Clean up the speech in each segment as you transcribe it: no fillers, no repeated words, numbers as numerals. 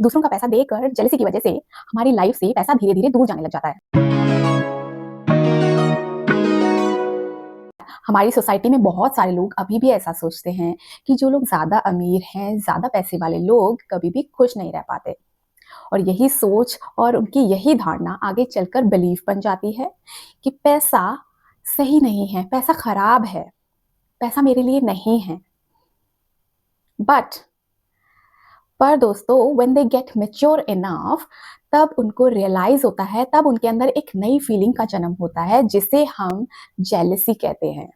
दूसरों का पैसा देकर जेलसी की वजह से हमारी लाइफ से पैसा धीरे धीरे दूर जाने लग जाता है। हमारी सोसाइटी में बहुत सारे लोग अभी भी ऐसा सोचते हैं कि जो लोग ज्यादा अमीर हैं, ज्यादा पैसे वाले लोग कभी भी खुश नहीं रह पाते। और यही सोच और उनकी यही धारणा आगे चलकर बिलीफ बन जाती है कि पैसा सही नहीं है, पैसा खराब है, पैसा मेरे लिए नहीं है। बट पर दोस्तों, when they get mature enough, तब उनको रियलाइज होता है, तब उनके अंदर एक नई फीलिंग का जन्म होता है जिसे हम जेलसी कहते हैं।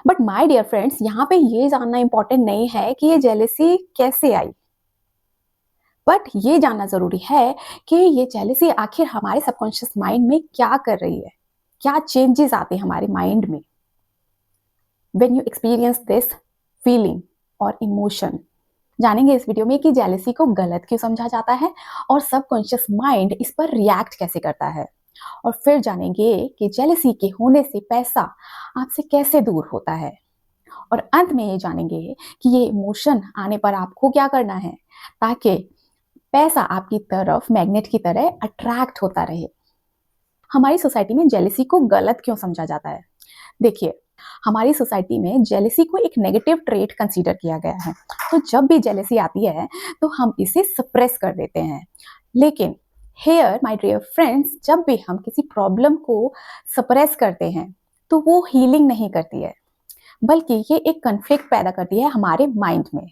बट माय डियर फ्रेंड्स, यहाँ पे ये जानना इंपॉर्टेंट नहीं है कि ये जेलसी कैसे आई, बट ये जानना जरूरी है कि ये जेलसी आखिर हमारे सबकॉन्शियस माइंड में क्या कर रही है, क्या चेंजेस आते हैं हमारे माइंड में when you experience this feeling और इमोशन। जानेंगे इस वीडियो में कि जेलसी को गलत क्यों समझा जाता है और सबकॉन्शियस माइंड इस पर रिएक्ट कैसे करता है। और फिर जानेंगे कि जेलसी के होने से पैसा आपसे कैसे दूर होता है। और अंत में ये जानेंगे कि ये इमोशन आने पर आपको क्या करना है ताकि पैसा आपकी तरफ मैग्नेट की तरह अट्रैक्ट होता रहे। हमारी सोसाइटी में जेलसी को गलत क्यों समझा जाता है? देखिए, हमारी सोसाइटी में जेलसी को एक नेगेटिव ट्रेट कंसीडर किया गया है। तो जब भी जेलसी आती है तो हम इसे सप्रेस कर देते हैं। लेकिन हेयर माय डियर फ्रेंड्स, जब भी हम किसी प्रॉब्लम को सप्रेस करते हैं तो वो हीलिंग नहीं करती है, बल्कि ये एक कन्फ्लिक्ट पैदा करती है हमारे माइंड में।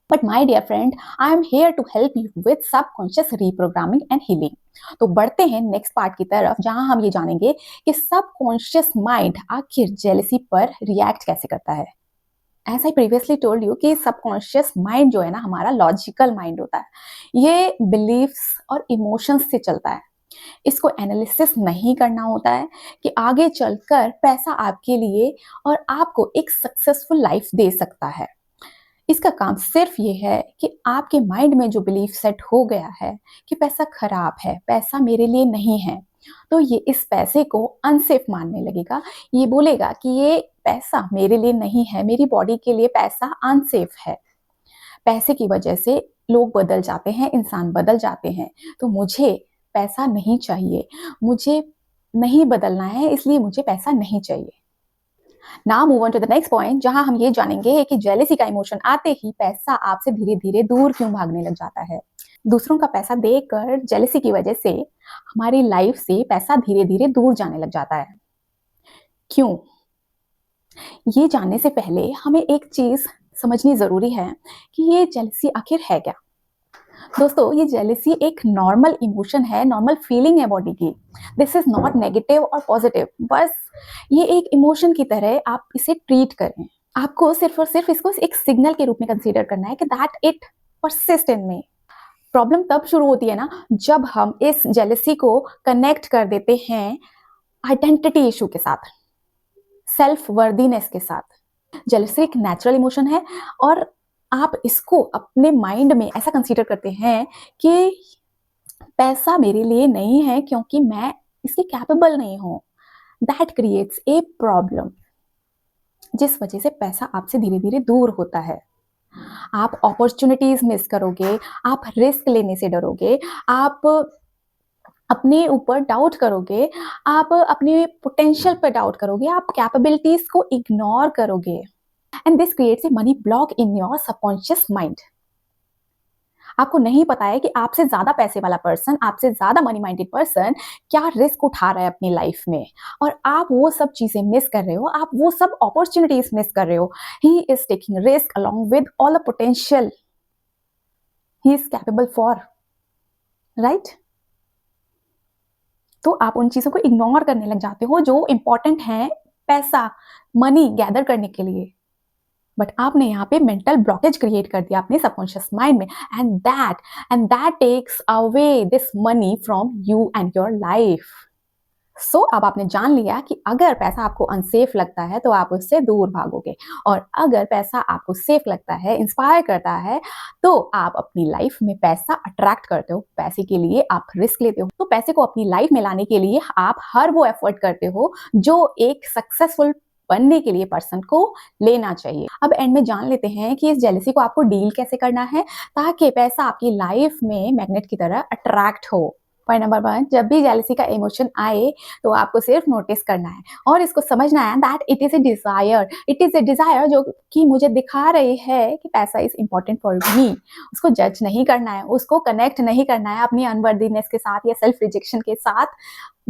But my dear friend, I am here to help you with subconscious reprogramming and healing. तो बढ़ते हैं नेक्स्ट पार्ट की तरफ, जहां हम ये जानेंगे कि सबकॉन्शियस माइंड आखिर जेलसी पर रिएक्ट कैसे करता है। As I previously told you कि सबकॉन्शियस माइंड जो है ना, हमारा लॉजिकल माइंड होता है। ये बिलीफ्स और इमोशंस से चलता है। इसको एनालिसिस नहीं करना होता है कि आगे चलकर पैसा आपके लिए और आपको एक सक्सेसफुल लाइफ दे सकता है। इसका काम सिर्फ ये है कि आपके माइंड में जो बिलीफ सेट हो गया है कि पैसा खराब है, पैसा मेरे लिए नहीं है, तो ये इस पैसे को अनसेफ मानने लगेगा। ये बोलेगा कि ये पैसा मेरे लिए नहीं है, मेरी बॉडी के लिए पैसा अनसेफ है। पैसे की वजह से लोग बदल जाते हैं, इंसान बदल जाते हैं। तो मुझे पैसा नहीं चाहिए, मुझे नहीं बदलना है, इसलिए मुझे पैसा नहीं चाहिए। Now move on to the next point, जहां हम ये जानेंगे कि जेलसी का इमोशन आते ही पैसा आपसे धीरे धीरे दूर क्यों भागने लग जाता है। दूसरों का पैसा देकर जेलसी की वजह से हमारी लाइफ से पैसा धीरे धीरे दूर जाने लग जाता है। क्यों? ये जानने से पहले हमें एक चीज समझनी जरूरी है कि ये जेलसी आखिर है क्या। दोस्तों, ये जेलसी एक नॉर्मल इमोशन है, नॉर्मल फीलिंग है बॉडी की। दिस इज नॉट नेगेटिव और पॉजिटिव। बस ये एक इमोशन की तरह आप इसे ट्रीट करें। आपको सिर्फ और सिर्फ इसको एक सिग्नल के रूप में कंसीडर करना है कि that it persist in me. Problem तब शुरू होती है ना, जब हम इस जेलसी को कनेक्ट कर देते हैं आइडेंटिटी इशू के साथ, सेल्फ वर्दीनेस के साथ। जेलसी एक नेचुरल इमोशन है और आप इसको अपने माइंड में ऐसा कंसीडर करते हैं कि पैसा मेरे लिए नहीं है क्योंकि मैं इसके कैपेबल नहीं हूं। दैट क्रिएट्स ए प्रॉब्लम, जिस वजह से पैसा आपसे धीरे धीरे दूर होता है। आप अपॉर्चुनिटीज मिस करोगे, आप रिस्क लेने से डरोगे, आप अपने ऊपर डाउट करोगे, आप अपने पोटेंशियल पर डाउट करोगे, आप कैपेबिलिटीज को इग्नोर करोगे। And this creates a money block in your subconscious mind. आपको नहीं पता है कि आपसे ज्यादा पैसे वाला पर्सन, आपसे ज्यादा मनी माइंडेड पर्सन क्या रिस्क उठा रहा है अपनी लाइफ में, और आप वो सब चीजें मिस कर रहे हो, आप वो सब अपॉर्चुनिटीज मिस कर रहे हो। He is taking risk along with all the potential he is capable for, right? तो आप उन चीजों को इग्नोर करने लग जाते हो जो इंपॉर्टेंट है पैसा, मनी गैदर करने के लिए। बट आपने यहाँ पे मेंटल ब्लॉकेज क्रिएट कर दिया अपने सबकॉन्शियस माइंड में, and that takes away this money from you and your life. So अब आपने जान लिया कि अगर पैसा आपको अनसेफ लगता है तो आप उससे दूर भागोगे, और अगर पैसा आपको सेफ लगता है, इंस्पायर करता है, तो आप अपनी लाइफ में पैसा अट्रैक्ट करते हो। पैसे के लिए आप रिस्क लेते हो। तो पैसे को अपनी लाइफ में लाने के लिए आप हर वो एफर्ट करते हो जो एक सक्सेसफुल बनने के लिए पर्सन को लेना चाहिए। अब एंड में जान लेते हैं कि इस जेलसी को आपको डील कैसे करना है ताकि पैसा आपकी लाइफ में मैग्नेट की तरह अट्रैक्ट हो। पॉइंट नंबर 1, जब भी जेलसी का इमोशन आए तो आपको सिर्फ नोटिस करना है और इसको समझना है that it is a Dzire जो कि मुझे दिखा रही है कि पैसा इज इंपॉर्टेंट फॉर मी। उसको जज नहीं करना है, उसको कनेक्ट नहीं करना है अपनी अनवर्दीनेस के साथ या सेल्फ रिजेक्शन के साथ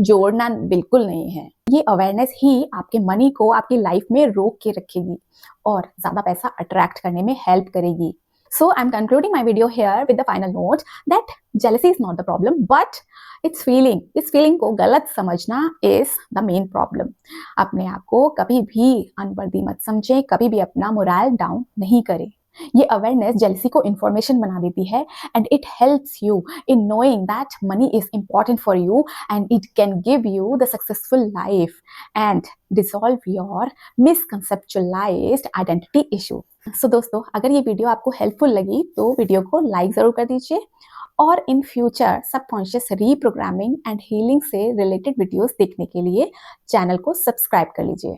जोड़ना बिल्कुल नहीं है। ये अवेयरनेस ही आपके मनी को आपकी लाइफ में रोक के रखेगी और ज्यादा पैसा अट्रैक्ट करने में हेल्प करेगी। So I'm concluding my video here with the final note that jealousy is not the problem, but it's feeling. इस feeling को गलत समझना is the main problem. अपने आप को कभी भी अनवर्दी मत समझें, कभी भी अपना मोरल डाउन नहीं करें। ये अवेयरनेस जेलसी को इंफॉर्मेशन बना देती है and it helps you in knowing that money is important for you and it can give you the successful life and dissolve your misconceptualized identity issue. So दोस्तों, अगर ये वीडियो आपको helpful लगी तो वीडियो को लाइक ज़रूर कर दीजिए और in future subconscious reprogramming and healing से रिलेटेड वीडियोस देखने के लिए चैनल को सब्सक्राइब कर लीजिए।